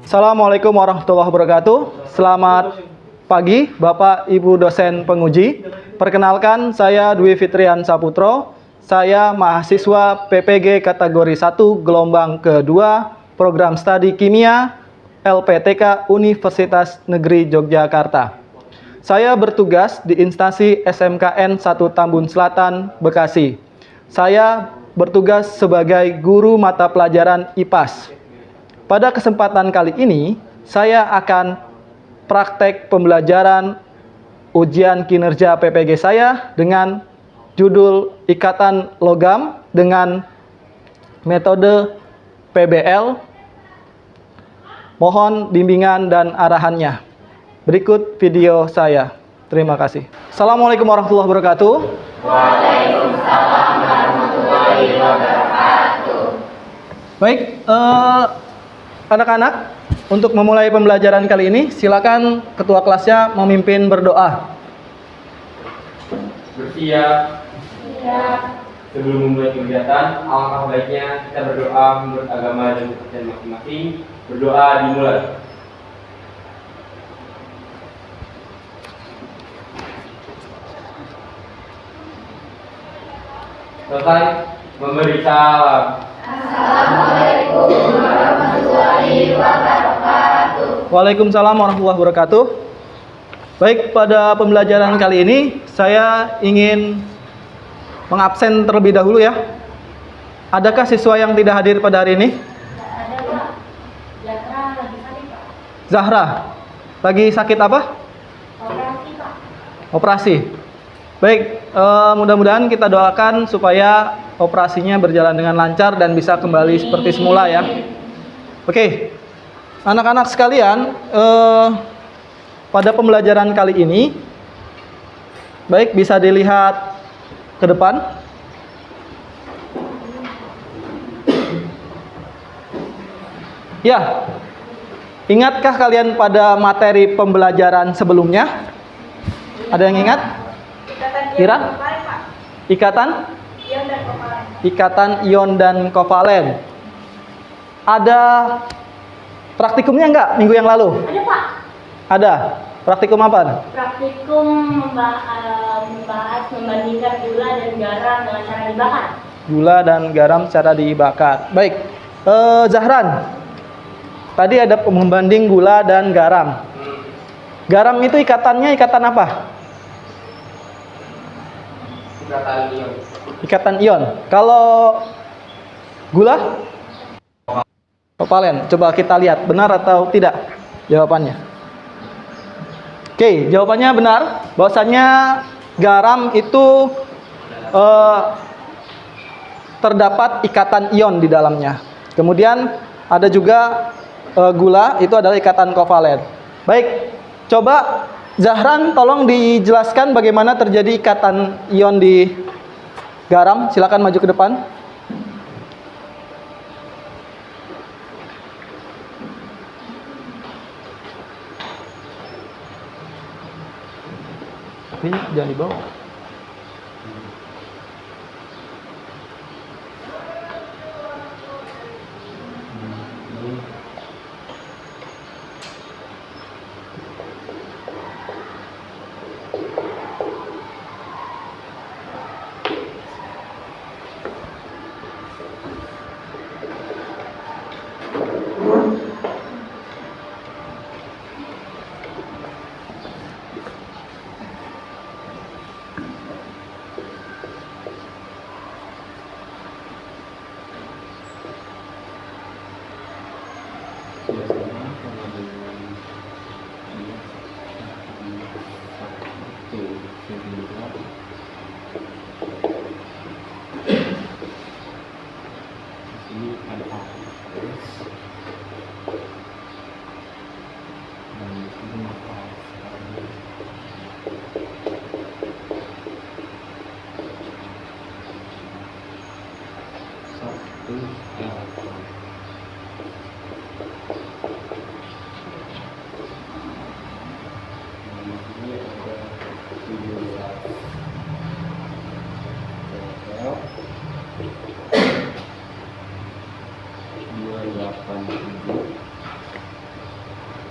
Assalamualaikum warahmatullahi wabarakatuh. Selamat pagi Bapak Ibu dosen penguji. Perkenalkan, saya Dwi Fitrian Saputro. Saya mahasiswa PPG kategori 1 gelombang kedua program studi kimia LPTK Universitas Negeri Yogyakarta. Saya bertugas di instansi SMKN 1 Tambun Selatan, Bekasi. Saya bertugas sebagai guru mata pelajaran IPAS. Pada kesempatan kali ini, saya akan praktek pembelajaran ujian kinerja PPG saya dengan judul ikatan logam dengan metode PBL. Mohon bimbingan dan arahannya. Berikut video saya. Terima kasih. Assalamualaikum warahmatullahi wabarakatuh. Waalaikumsalam warahmatullahi wabarakatuh. Baik, anak-anak, untuk memulai pembelajaran kali ini, silakan ketua kelasnya memimpin berdoa. Bersiap. Sebelum memulai kegiatan, alangkah baiknya kita berdoa menurut agama dan kepercayaan masing-masing. Berdoa dimulai. Selesai. Memberi salam. Assalamualaikum warahmatullahi wabarakatuh. Waalaikumsalam warahmatullahi wabarakatuh. Baik, pada pembelajaran kali ini saya ingin mengabsen terlebih dahulu ya. Adakah siswa yang tidak hadir pada hari ini? Ada Pak. Zahra lagi sakit Pak. Zahra, lagi sakit apa? Operasi Pak. Operasi. Baik, mudah-mudahan kita doakan supaya operasinya berjalan dengan lancar dan bisa kembali seperti semula ya. Oke, anak-anak sekalian, pada pembelajaran kali ini, baik bisa dilihat ke depan. Ya, ingatkah kalian pada materi pembelajaran sebelumnya? Ada yang ingat? Kira? Ikatan? Ikatan ion dan kovalen. Ada praktikumnya enggak minggu yang lalu? Ada Pak. Ada. Praktikum apa? Praktikum membahas membandingkan gula dan garam dengan cara dibakar. Gula dan garam secara dibakar. Baik. Zahran. Tadi ada membanding gula dan garam. Garam itu ikatannya ikatan apa? Ikatan ion. Ikatan ion. Kalau gula? Kovalen. Coba kita lihat benar atau tidak jawabannya. Oke, jawabannya benar. Bahwasanya garam itu terdapat ikatan ion di dalamnya. Kemudian ada juga gula, itu adalah ikatan kovalen. Baik, coba Zahran tolong dijelaskan bagaimana terjadi ikatan ion di garam. Silakan maju ke depan. Tapi jangan dibawa.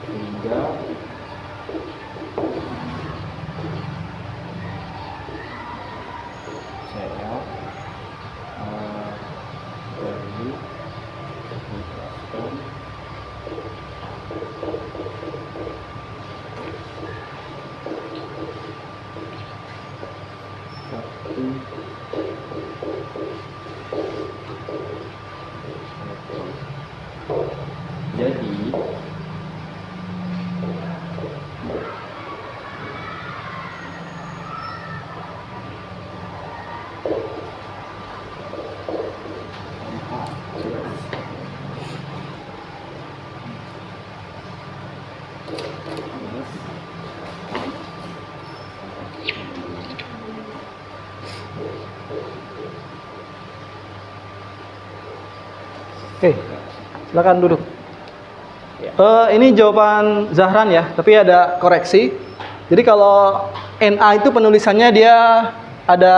Hingga saya dari jadi Oke, silakan duduk. Ini jawaban Zahran ya, tapi ada koreksi. Jadi kalau NA itu penulisannya dia ada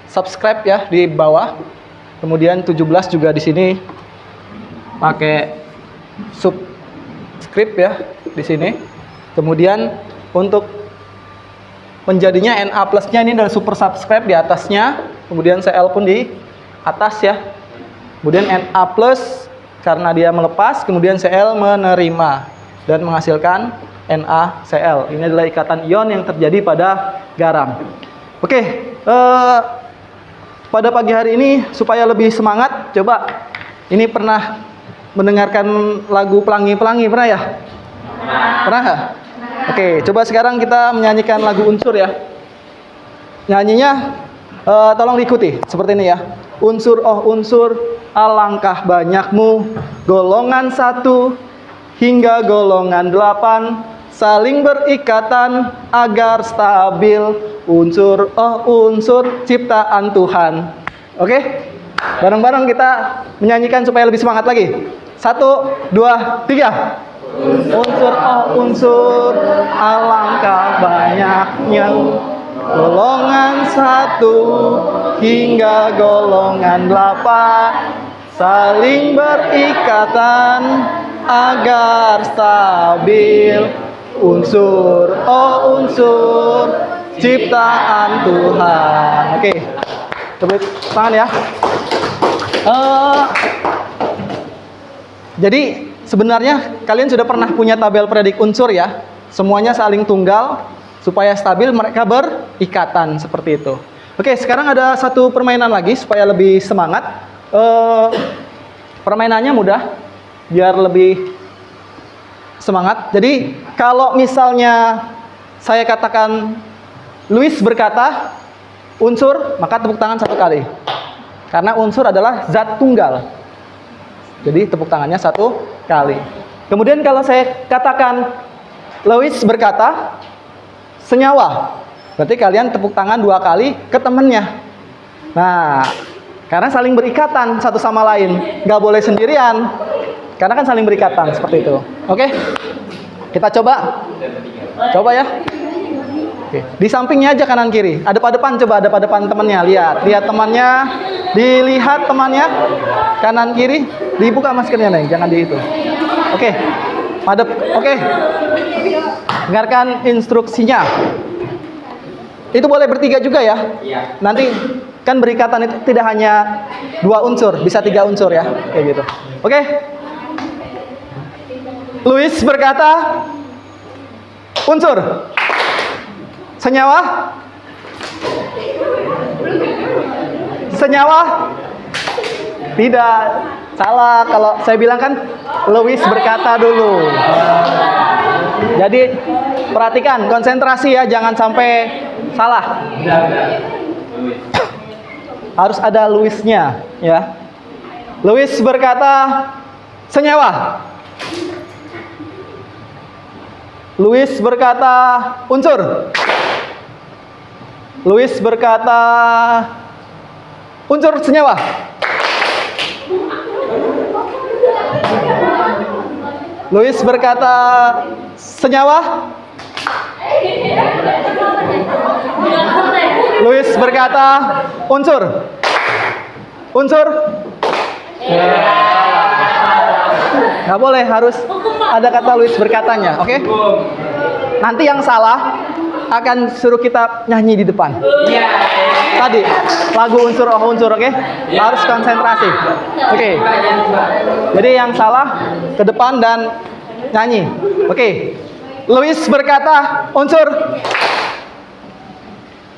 subscribe ya di bawah. Kemudian 17 juga di sini pakai subscribe ya di sini. Kemudian untuk menjadinya NA plusnya ini adalah super subscribe di atasnya. Kemudian CL pun di atas ya. Kemudian Na plus karena dia melepas, kemudian Cl menerima dan menghasilkan NaCl. Ini adalah ikatan ion yang terjadi pada garam. Oke, pada pagi hari ini supaya lebih semangat, coba ini pernah mendengarkan lagu Pelangi-Pelangi, pernah ya? Pernah nggak? Oke, coba sekarang kita menyanyikan lagu Unsur ya. Nyanyinya tolong diikuti seperti ini ya. Unsur oh unsur, alangkah banyakmu, golongan 1 hingga golongan 8, saling berikatan agar stabil. Unsur oh unsur, ciptaan Tuhan. Oke? Bareng-bareng kita menyanyikan supaya lebih semangat lagi. 1, 2, 3. Unsur oh unsur, alangkah banyaknya, golongan 1 hingga golongan 8, saling berikatan agar stabil. Unsur oh unsur, ciptaan Tuhan. Oke, tepuk tangan ya. Jadi sebenarnya kalian sudah pernah punya tabel predik unsur ya. Semuanya saling tunggal supaya stabil, mereka berikatan seperti itu. Oke, sekarang ada satu permainan lagi supaya lebih semangat. Permainannya mudah, biar lebih semangat. Jadi kalau misalnya saya katakan Luis berkata unsur, maka tepuk tangan 1 kali. Karena unsur adalah zat tunggal. Jadi tepuk tangannya 1 kali. Kemudian kalau saya katakan Luis berkata senyawa, berarti kalian tepuk tangan 2 kali ke temennya. Nah, karena saling berikatan satu sama lain, nggak boleh sendirian, karena kan saling berikatan seperti itu. Oke, kita coba ya. Oke. Di sampingnya aja kanan kiri, ada pada depan, coba ada pada depan temannya, lihat temannya, dilihat temannya, kanan kiri, dibuka maskernya nih, jangan di itu. Oke, madep, oke. Dengarkan instruksinya. Itu boleh bertiga juga ya. Iya. Nanti kan berikatan itu tidak hanya 2 unsur, bisa 3 unsur ya, kayak gitu. Oke. Luis berkata unsur. Senyawa? Senyawa? Tidak. Salah, kalau saya bilang kan Luis berkata dulu. Jadi perhatikan, konsentrasi ya, jangan sampai salah. Harus ada Luisnya ya. Luis berkata senyawa. Luis berkata unsur. Luis berkata unsur senyawa. Luis berkata senyawa. Luis berkata unsur. Unsur. Nggak boleh, harus ada kata Luis berkatanya, oke? Nanti yang salah akan suruh kita nyanyi di depan. Iya. Tadi lagu unsur oh unsur, oke? Harus konsentrasi. Oke. Jadi yang salah ke depan dan nyanyi. Oke. Luis berkata unsur.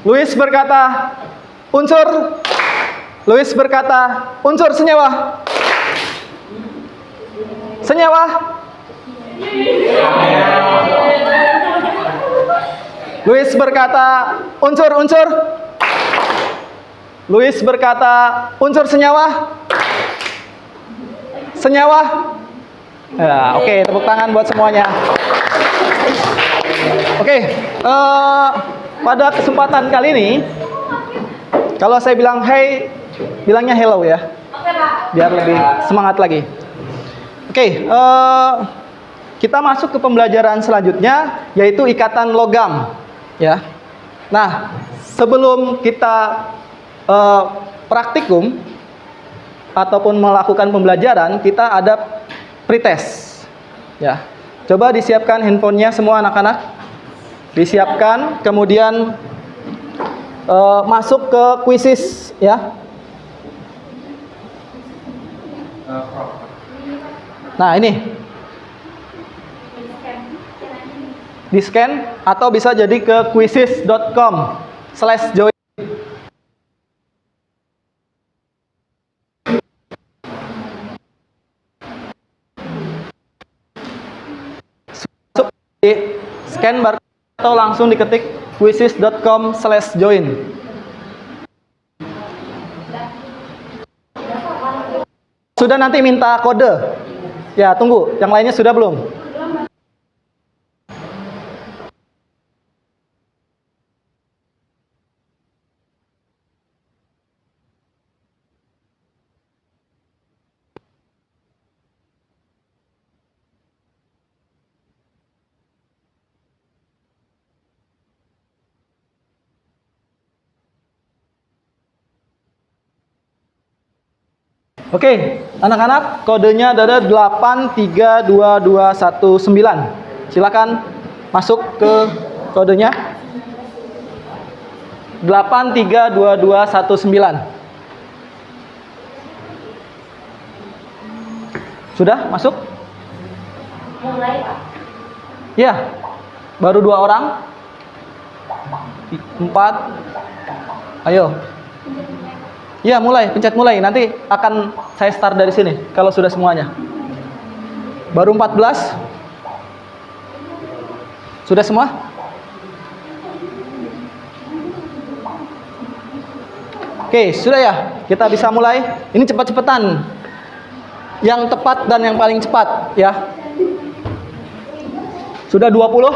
Luis berkata unsur. Luis berkata unsur senyawa. Senyawa. Luis berkata unsur-unsur. Luis berkata unsur senyawa. Senyawa. Ya, oke, tepuk tangan buat semuanya. Oke, pada kesempatan kali ini, kalau saya bilang hey, bilangnya hello ya, Oke, Pak. biar lebih semangat lagi. Oke, kita masuk ke pembelajaran selanjutnya, yaitu ikatan logam. Ya, nah sebelum kita praktikum ataupun melakukan pembelajaran, kita ada pretest. Ya, coba disiapkan handphonenya semua anak-anak, disiapkan, kemudian masuk ke quizzes ya. Nah ini di scan atau bisa jadi ke quizzes.com/join. Di scan bar atau langsung diketik quizzes.com/join. Sudah nanti minta kode. Ya, tunggu. Yang lainnya sudah belum? Oke, anak-anak, kodenya ada 832219. Silakan masuk ke kodenya. 832219. Sudah masuk? Mulai, Pak. Ya, baru 2 orang. 4. Ayo. Ya, mulai, pencet mulai. Nanti akan saya start dari sini kalau sudah semuanya. Baru 14. Sudah semua? Oke, sudah ya. Kita bisa mulai. Ini cepat-cepatan. Yang tepat dan yang paling cepat ya. Sudah 20?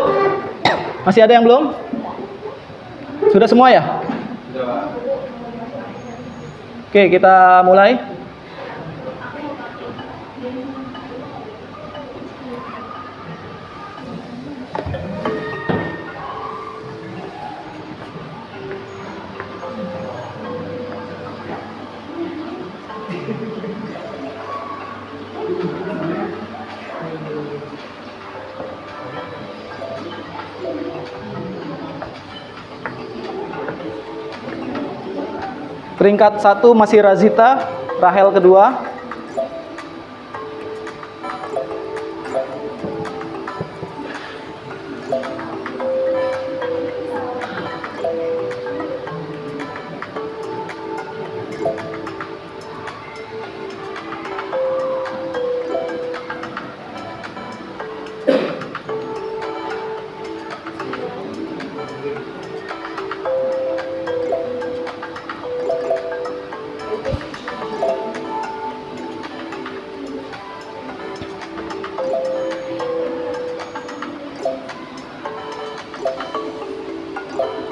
Masih ada yang belum? Sudah semua ya? Oke, kita mulai. Peringkat 1 masih Razita, Rahel kedua.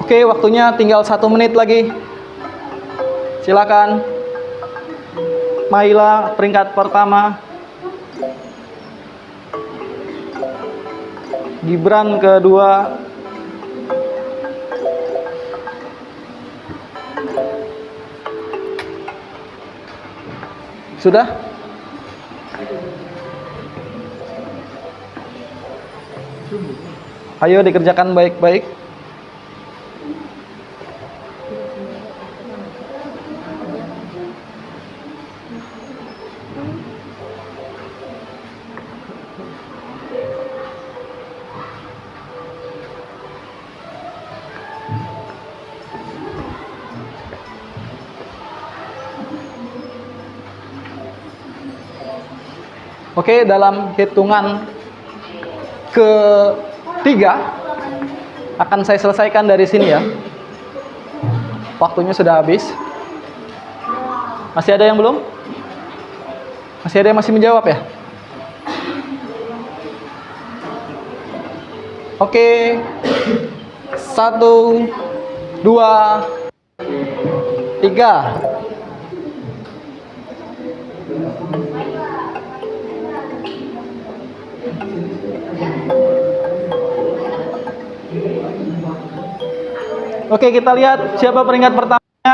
Oke, waktunya tinggal 1 menit lagi. Silakan. Maila peringkat pertama. Gibran kedua. Sudah? Ayo dikerjakan baik-baik. Oke, dalam hitungan ketiga akan saya selesaikan dari sini ya. Waktunya sudah habis. Masih ada yang belum? Masih ada yang masih menjawab ya? Oke. 1, 2, 3. Oke, kita lihat siapa peringkat pertamanya.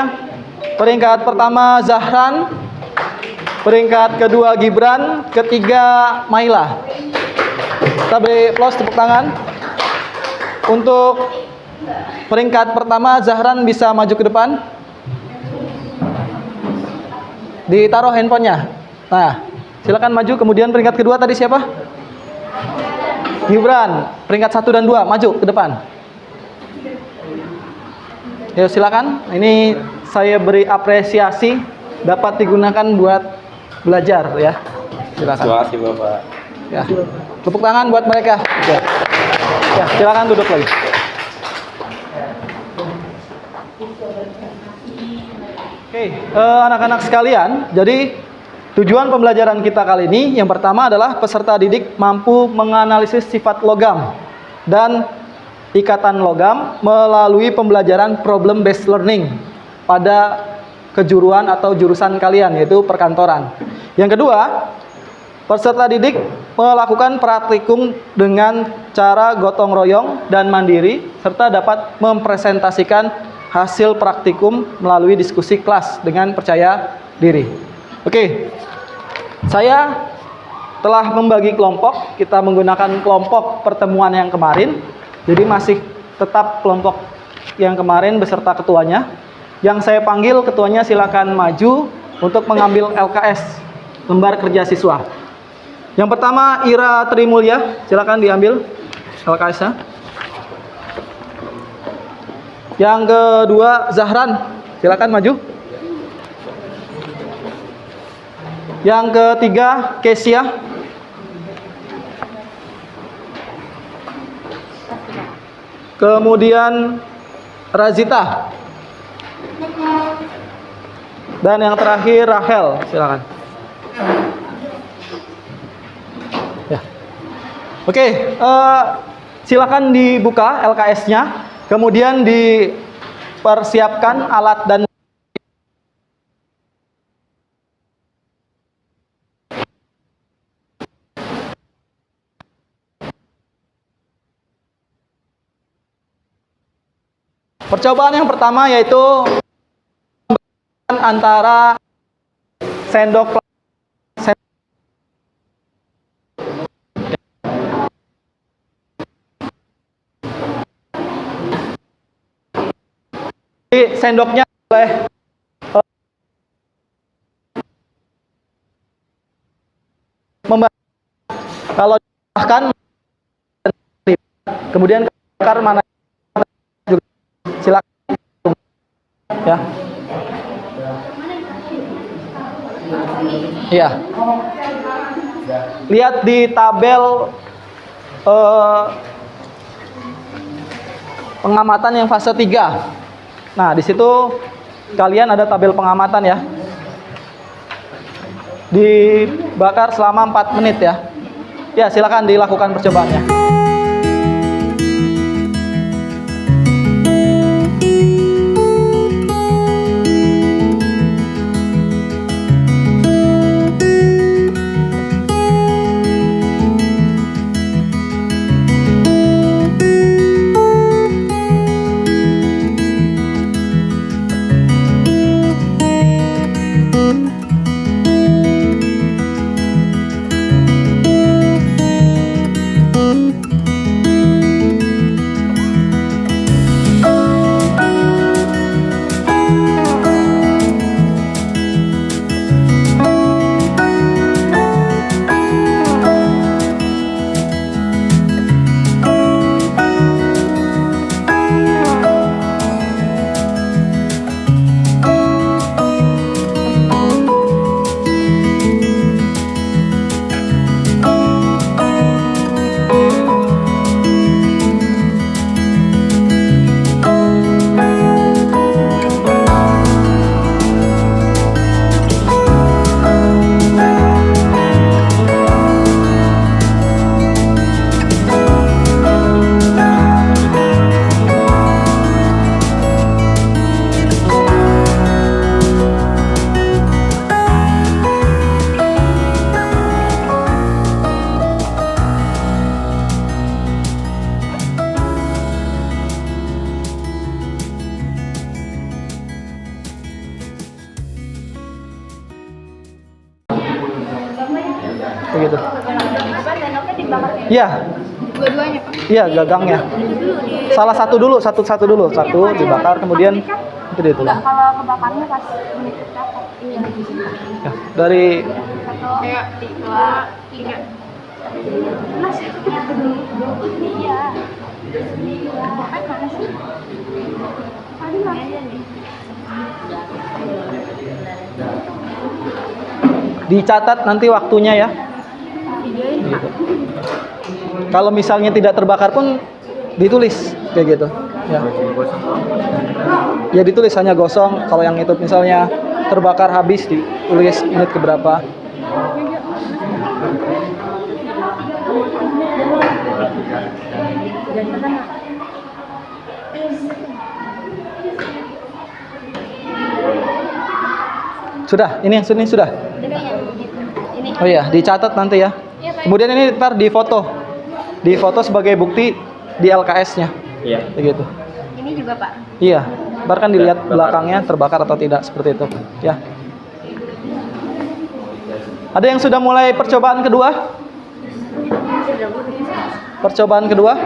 Peringkat pertama Zahran, peringkat kedua Gibran, ketiga Maila. Kita beri aplaus, tepuk tangan. Untuk peringkat pertama Zahran bisa maju ke depan. Ditaruh handphonenya. Nah, silakan maju. Kemudian peringkat kedua tadi siapa? Gibran. Peringkat 1 dan 2 maju ke depan. Ya, silakan. Ini saya beri apresiasi, dapat digunakan buat belajar ya. Silakan. Terima kasih Bapak. Ya. Tepuk tangan buat mereka. Ya. Ya, silakan duduk lagi. Oke, anak-anak sekalian, jadi tujuan pembelajaran kita kali ini yang pertama adalah peserta didik mampu menganalisis sifat logam dan ikatan logam melalui pembelajaran problem based learning pada kejuruan atau jurusan kalian, yaitu perkantoran. Yang kedua, peserta didik melakukan praktikum dengan cara gotong royong dan mandiri serta dapat mempresentasikan hasil praktikum melalui diskusi kelas dengan percaya diri. Oke, saya telah membagi kelompok. Kita menggunakan kelompok pertemuan yang kemarin. Jadi masih tetap kelompok yang kemarin beserta ketuanya. Yang saya panggil ketuanya silakan maju untuk mengambil LKS, lembar kerja siswa. Yang pertama Ira Trimulya, silakan diambil LKS-nya. Yang kedua Zahran, silakan maju. Yang ketiga Kesia. Kemudian Razita. Dan yang terakhir Rahel, silakan. Ya. Oke, silakan dibuka LKS-nya. Kemudian dipersiapkan alat dan percobaan yang pertama yaitu antara sendok sendoknya boleh kalau bahkan kemudian bakar mana juga silakan ya. Iya. Lihat di tabel pengamatan yang fase 3. Nah, di situ kalian ada tabel pengamatan ya. Dibakar selama 4 menit ya. Ya, silakan dilakukan percobaannya. begitu. Sendoknya dibakar Iya, dua-duanya Pak. iya gagangnya. Salah satu dulu, satu dulu, satu dibakar kemudian itu ditulang. Kalau kebakarnya pas menit berapa? Iya. Ya, dari Satu, dua, tiga. Mas, iya. Kan mana sih? Tadi mana? dicatat nanti waktunya ya. Gitu. Kalau misalnya tidak terbakar pun ditulis kayak gitu. Ya. Ya ditulis hanya gosong. Kalau yang itu misalnya terbakar habis ditulis menit keberapa. Sudah, ini sudah. Oh iya, dicatat nanti ya. Kemudian ini ntar difoto sebagai bukti di LKS-nya. Iya. Begitu. Ini juga Pak. Iya, ntar kan dilihat belakangnya terbakar atau tidak seperti itu. Ya. Ada yang sudah mulai percobaan kedua? Percobaan kedua?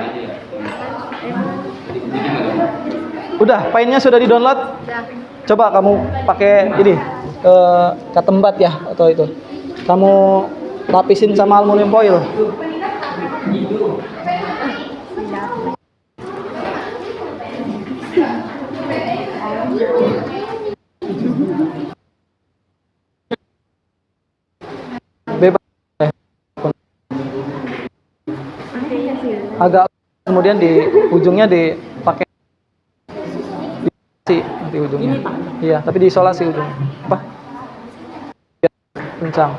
Udah, file-nya sudah di-download? Coba kamu pakai ini katembat ya atau itu. Kamu lapisin sama aluminium foil. Bebas. Agak kemudian di ujungnya dipakai di ujungnya. Iya, tapi diisolasi ujungnya. Apa? Biar kencang.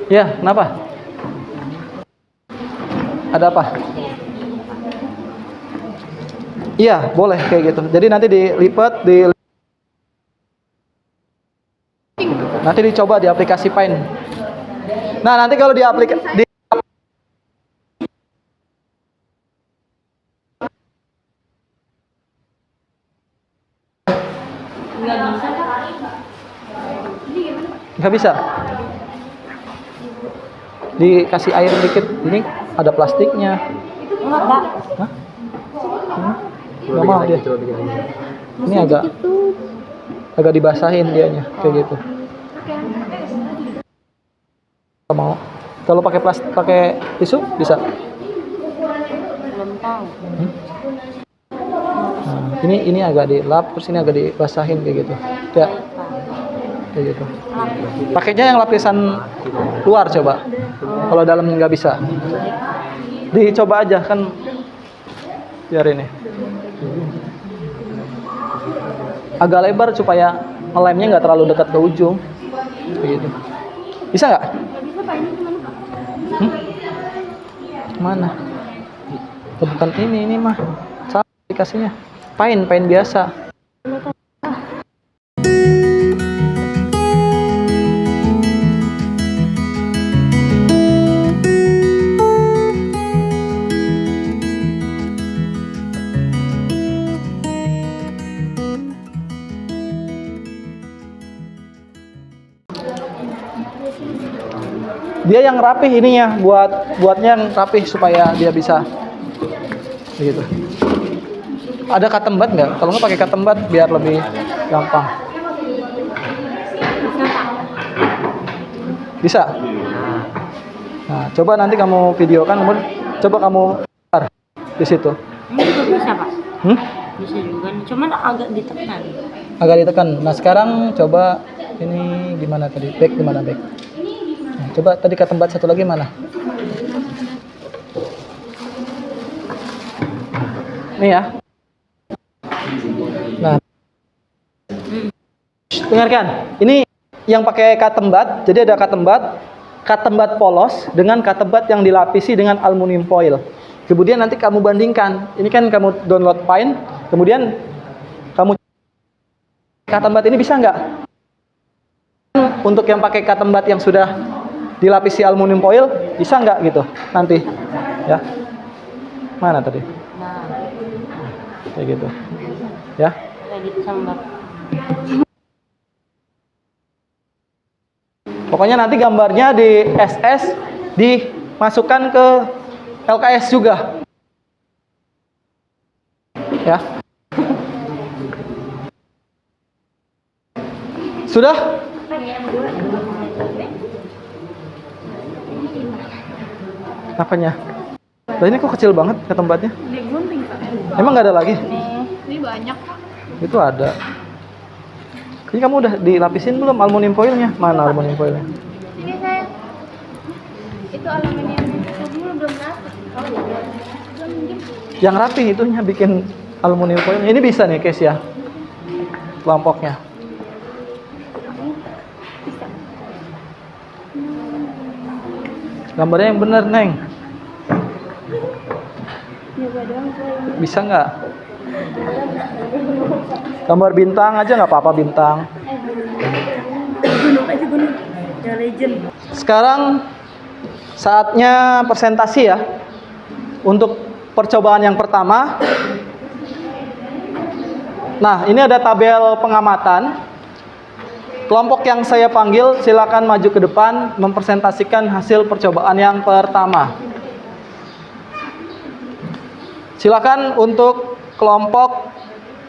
Ya, kenapa? Ada apa? Iya, boleh kayak gitu. Jadi nanti dilipat, nanti dicoba di aplikasi Paint. Nah, nanti kalau di aplikasi nggak bisa. Dikasih air dikit. Ini ada plastiknya. Enggak, Pak. Hah? Nggak mau dia. Ini agak dibasahin dianya kayak gitu. Nggak mau. Kalau pakai pakai tisu bisa. Belum tahu. Nah, ini agak dilap, terus ini agak dibasahin kayak gitu. Ya. Kayak gitu. Pakainya yang lapisan luar coba. Kalau dalamnya nggak bisa. Dicoba aja kan. Biar ini. Agak lebar supaya ngelemnya nggak terlalu dekat ke ujung. Kayak gitu. Bisa nggak? Bisa Pak, ini gimana Pak? Mana? Bukan ini mah. Salah aplikasinya. Paint biasa. Dia yang rapih ininya, buatnya yang rapih supaya dia bisa begitu. Ada katembat nggak? Kalau nggak pakai katembat biar lebih gampang. Bisa? Nah, coba nanti kamu videokan, kemudian coba kamu tar di situ. Ini juga bisa Pak. Bisa juga, cuman agak ditekan. Agak ditekan. Nah, sekarang coba ini gimana tadi? Back di mana back? Nah, coba tadi katembat satu lagi mana? Nih ya. Nah, dengarkan. Ini yang pakai katembat. Jadi ada katembat polos dengan katembat yang dilapisi dengan aluminium foil. Kemudian nanti kamu bandingkan. Ini kan kamu download Paint, kemudian kamu Cotton bud ini bisa nggak? Untuk yang pakai cotton bud yang sudah dilapisi aluminium foil, bisa nggak gitu nanti? Ya. Mana tadi? Nah, Kayak gitu. Ya. kayak gitu sama Bapak. Pokoknya nanti gambarnya di SS dimasukkan ke LKS juga. Ya. Sudah? Apanya? Lah ini kok kecil banget ke tempatnya? Digunting Pak. Emang nggak ada lagi? Ini banyak Pak. Itu ada. Ini kamu udah dilapisin belum aluminium foilnya? Mana aluminium foilnya? Ini saya. Itu aluminium dulu belum rapi. Oh iya. Belum mungkin. Yang rapi itunya bikin aluminium foil. Ini bisa nih case ya. Kelompoknya. Gambarnya yang bener, Neng. Nyoba doang saya. Bisa nggak? Gambar bintang aja nggak apa-apa bintang. Gunung aja gunung. The Legend. Sekarang saatnya presentasi ya. Untuk percobaan yang pertama. Nah, ini ada tabel pengamatan. Kelompok yang saya panggil silakan maju ke depan mempresentasikan hasil percobaan yang pertama. Silakan untuk kelompok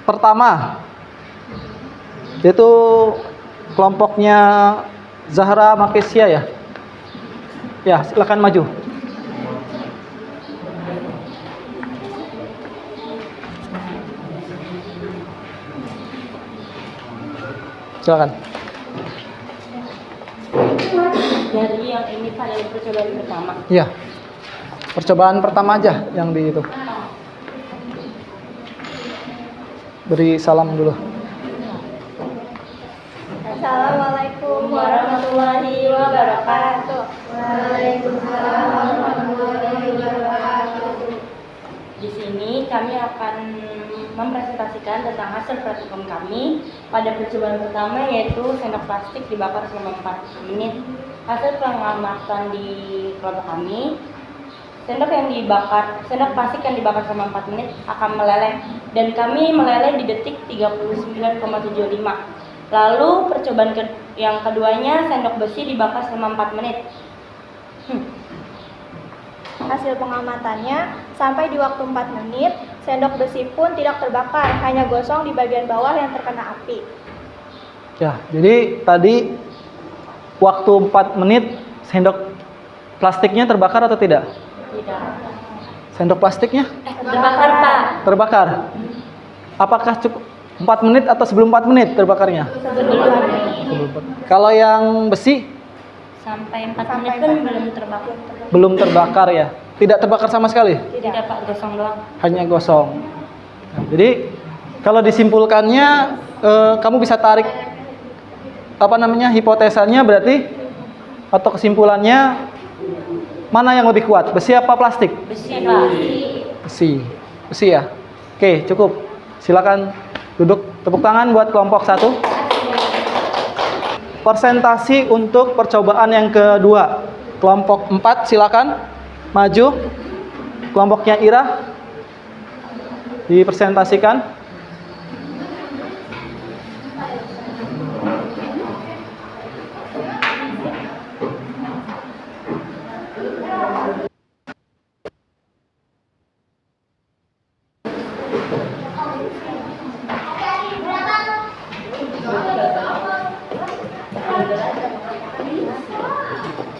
pertama, yaitu kelompoknya Zahra Makesia ya. Ya, silakan maju. Silakan. Dari yang ini Pak, dari percobaan pertama. Iya. Percobaan pertama aja yang di itu. Beri salam dulu. Assalamualaikum Warahmatullahi wabarakatuh. Waalaikumsalam warahmatullahi wabarakatuh. Di sini kami akan mempresentasikan tentang hasil praktikum kami pada percobaan pertama, yaitu sendok plastik dibakar selama 4 menit. Hasil pengamatan di kelompok kami, sendok plastik yang dibakar selama 4 menit akan meleleh, dan kami meleleh di detik 39,75. Lalu percobaan yang keduanya, sendok besi dibakar selama 4 menit. Hasil pengamatannya, sampai di waktu 4 menit, sendok besi pun tidak terbakar, hanya gosong di bagian bawah yang terkena api. Ya, jadi tadi waktu 4 menit sendok plastiknya terbakar atau tidak? Tidak. Sendok plastiknya Terbakar Pak. terbakar. Apakah cukup 4 menit atau sebelum 4 menit terbakarnya? Kalau yang besi Sampai 4 menit pun belum terbakar. belum terbakar ya? Tidak terbakar sama sekali? Tidak Pak, gosong doang. Hanya gosong. Nah, jadi kalau disimpulkannya kamu bisa tarik hipotesanya berarti atau kesimpulannya mana yang lebih kuat, besi apa plastik? Besi Pak. Besi ya. Oke, cukup. Silakan duduk. Tepuk tangan buat kelompok 1. Presentasi untuk percobaan yang kedua. Kelompok 4 silakan maju. Kelompoknya Ira dipresentasikan.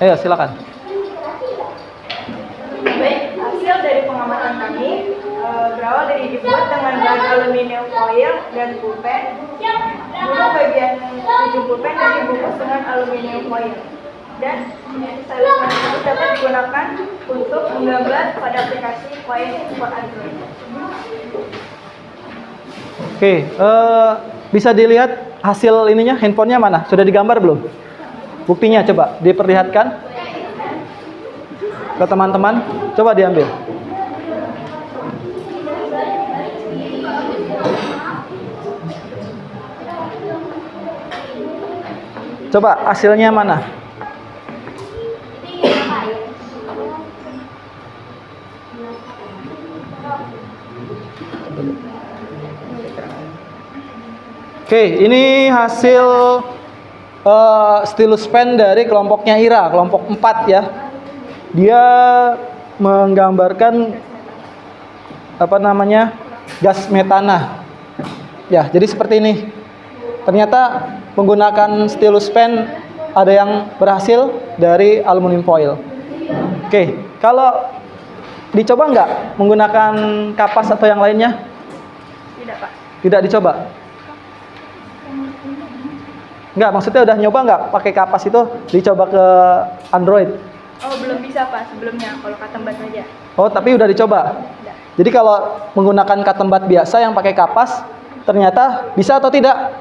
Ayo silakan. Baik, hasil dari pengamatan kami berawal dari dibuat dengan bahan aluminium foil dan pulpen. Dulu bagian ujung pulpen dan dibungkus dengan aluminium foil. Dan salinan tersebut dapat digunakan untuk menggambar pada aplikasi Quiet for Android. Oke, bisa dilihat hasil ininya, handphonenya mana? Sudah digambar belum? Buktinya coba diperlihatkan ke teman-teman. Coba diambil. Coba hasilnya mana? Oke, ini hasil stylus pen dari kelompoknya Ira, kelompok 4 ya. Dia menggambarkan gas metana. Ya, jadi seperti ini. Ternyata menggunakan stylus pen ada yang berhasil dari aluminium foil. Oke, kalau dicoba nggak menggunakan kapas atau yang lainnya? Tidak, Pak. Tidak dicoba? Nggak, maksudnya udah nyoba nggak pakai kapas itu dicoba ke Android? Oh, belum bisa, Pak, sebelumnya kalau cotton bud saja. Oh, tapi udah dicoba? Tidak. Jadi kalau menggunakan cotton bud biasa yang pakai kapas, ternyata bisa atau tidak?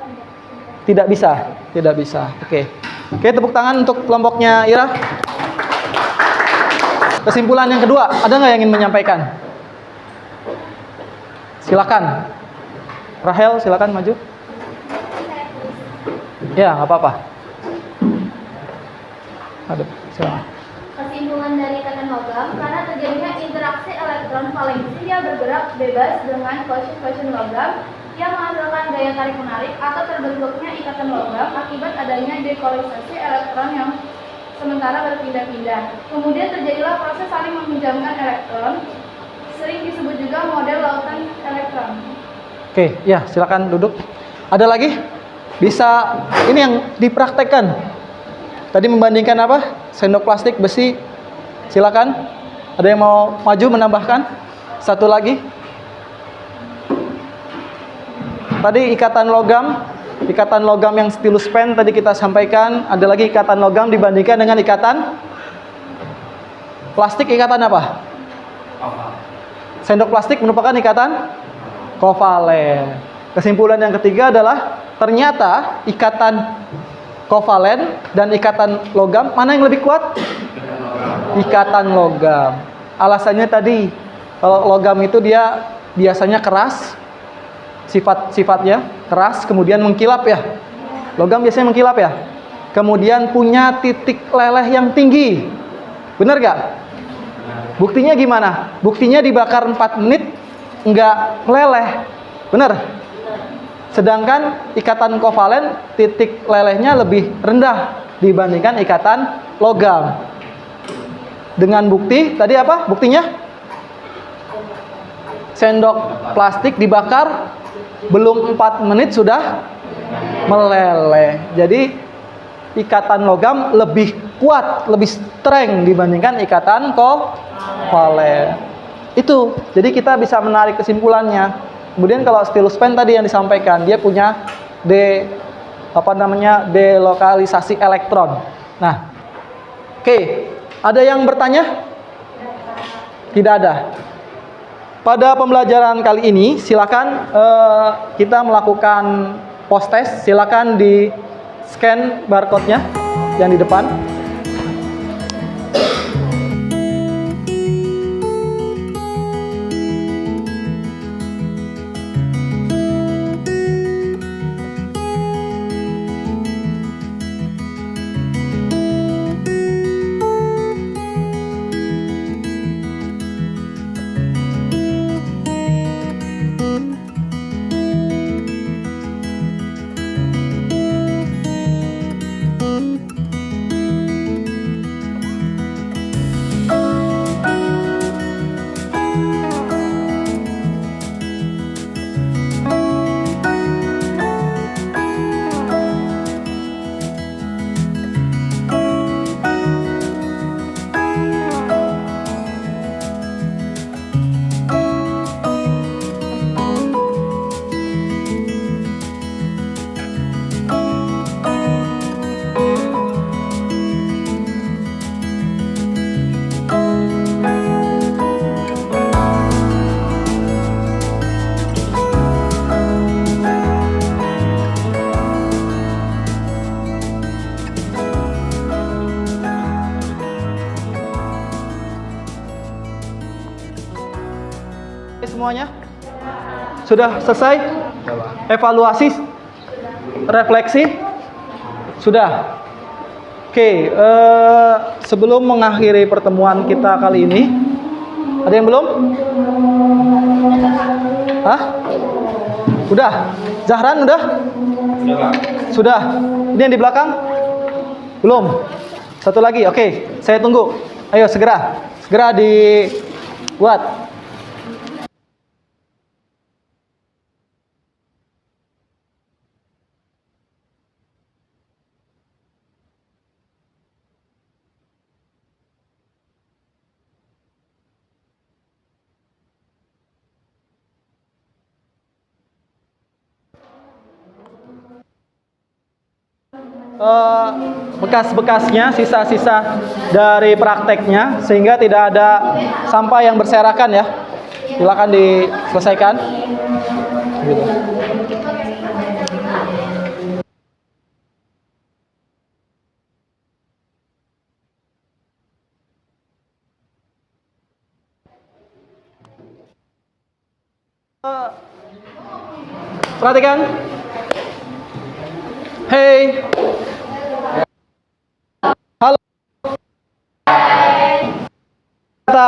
Tidak bisa. Tidak bisa. Oke. Oke, tepuk tangan untuk kelompoknya Ira. Kesimpulan yang kedua, ada nggak yang ingin menyampaikan? Silakan. Rahel, silakan maju. Ya, nggak apa-apa. Aduh, silakan. Kesimpulan dari ikatan logam, karena terjadinya interaksi elektron valensi yang bergerak bebas dengan quotient logam yang menghasilkan gaya tarik-menarik atau terbentuknya ikatan logam akibat adanya depolarisasi elektron yang sementara berpindah-pindah. Kemudian terjadilah proses saling meminjamkan elektron, sering disebut juga model lautan elektron. Oke, ya silakan duduk. Ada lagi? Bisa, ini yang dipraktekkan. Tadi membandingkan apa? Sendok plastik, besi. Silakan. Ada yang mau maju menambahkan? Satu lagi. Tadi ikatan logam yang stylus pen tadi kita sampaikan. Ada lagi ikatan logam dibandingkan dengan ikatan plastik. Ikatan apa? Sendok plastik merupakan ikatan kovalen. Kesimpulan yang ketiga adalah ternyata ikatan kovalen dan ikatan logam mana yang lebih kuat? Ikatan logam. Alasannya tadi kalau logam itu dia biasanya keras, sifatnya keras, kemudian mengkilap ya. Logam biasanya mengkilap ya. Kemudian punya titik leleh yang tinggi. Benar gak? Buktinya gimana? Buktinya dibakar 4 menit nggak meleleh. Benar? Sedangkan ikatan kovalen titik lelehnya lebih rendah dibandingkan ikatan logam. Dengan bukti tadi apa? Buktinya? Sendok plastik dibakar belum 4 menit sudah meleleh. Jadi ikatan logam lebih kuat, lebih strength dibandingkan ikatan kovalen. Itu. Jadi kita bisa menarik kesimpulannya. Kemudian kalau stylus pen tadi yang disampaikan, dia punya delokalisasi elektron. Nah, oke, ada yang bertanya? Tidak ada. Pada pembelajaran kali ini, silakan kita melakukan post test. Silakan di scan barcode-nya yang di depan. Semuanya? Sudah selesai? Evaluasi? Refleksi? Sudah? Oke, sebelum mengakhiri pertemuan kita kali ini, ada yang belum? Hah? Udah? Zahran udah? Sudah, Pak. Sudah. Ini yang di belakang? Belum. Satu lagi. Oke, saya tunggu. Ayo segera. Segera dibuat. Bekas-bekasnya, sisa-sisa dari prakteknya, sehingga tidak ada sampah yang berserakan ya. Silakan diselesaikan. Gitu. Perhatikan. Hey. Halo. Kata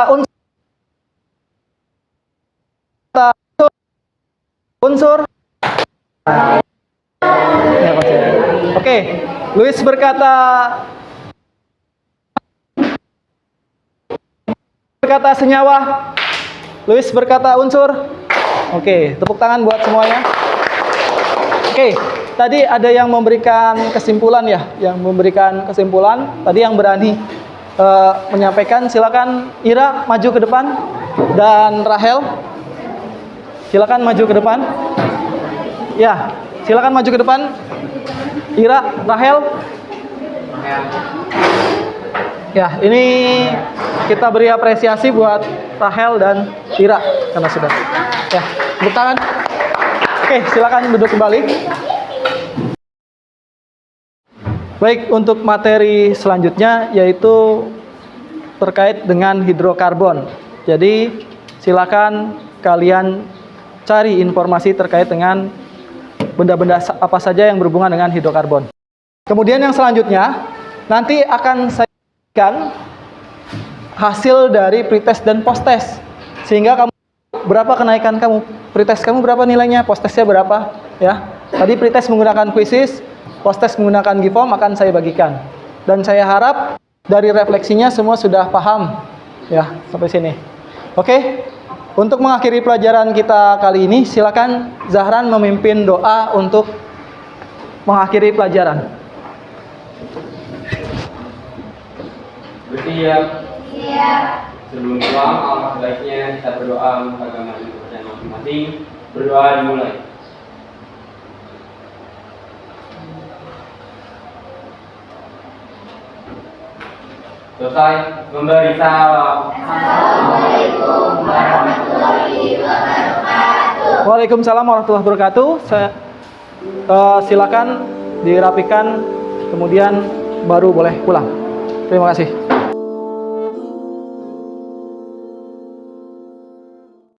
unsur. Ya, oke, Luis berkata senyawa. Luis berkata unsur. Oke, tepuk tangan buat semuanya. Oke, tadi ada yang memberikan kesimpulan ya, Tadi yang berani menyampaikan, silakan Ira maju ke depan dan Rahel. Silakan maju ke depan. Ya, silakan maju ke depan. Ira, Rahel. Ya, ini kita beri apresiasi buat Rahel dan Ira karena sudah. Ya, tepuk tangan. Oke, silakan duduk kembali. Baik, untuk materi selanjutnya yaitu terkait dengan hidrokarbon. Jadi, silakan kalian cari informasi terkait dengan benda-benda apa saja yang berhubungan dengan hidrokarbon. Kemudian yang selanjutnya, nanti akan saya berikan hasil dari pretest dan posttest. Sehingga kamu berapa kenaikan kamu, pretest kamu berapa nilainya, posttestnya berapa, ya. Tadi pretest menggunakan quizzes, posttest menggunakan Givom akan saya bagikan. Dan saya harap dari refleksinya semua sudah paham, ya, sampai sini. Oke. Untuk mengakhiri pelajaran kita kali ini, silakan Zahran memimpin doa untuk mengakhiri pelajaran. Bersiap. Sebelum pulang, alangkah baiknya kita berdoa untuk agama dan kepercayaan masing-masing. Berdoa dimulai. Selesai memberi salam. Assalamualaikum warahmatullahi wabarakatuh. Waalaikumsalam warahmatullahi wabarakatuh. Silakan dirapikan, kemudian baru boleh pulang. Terima kasih.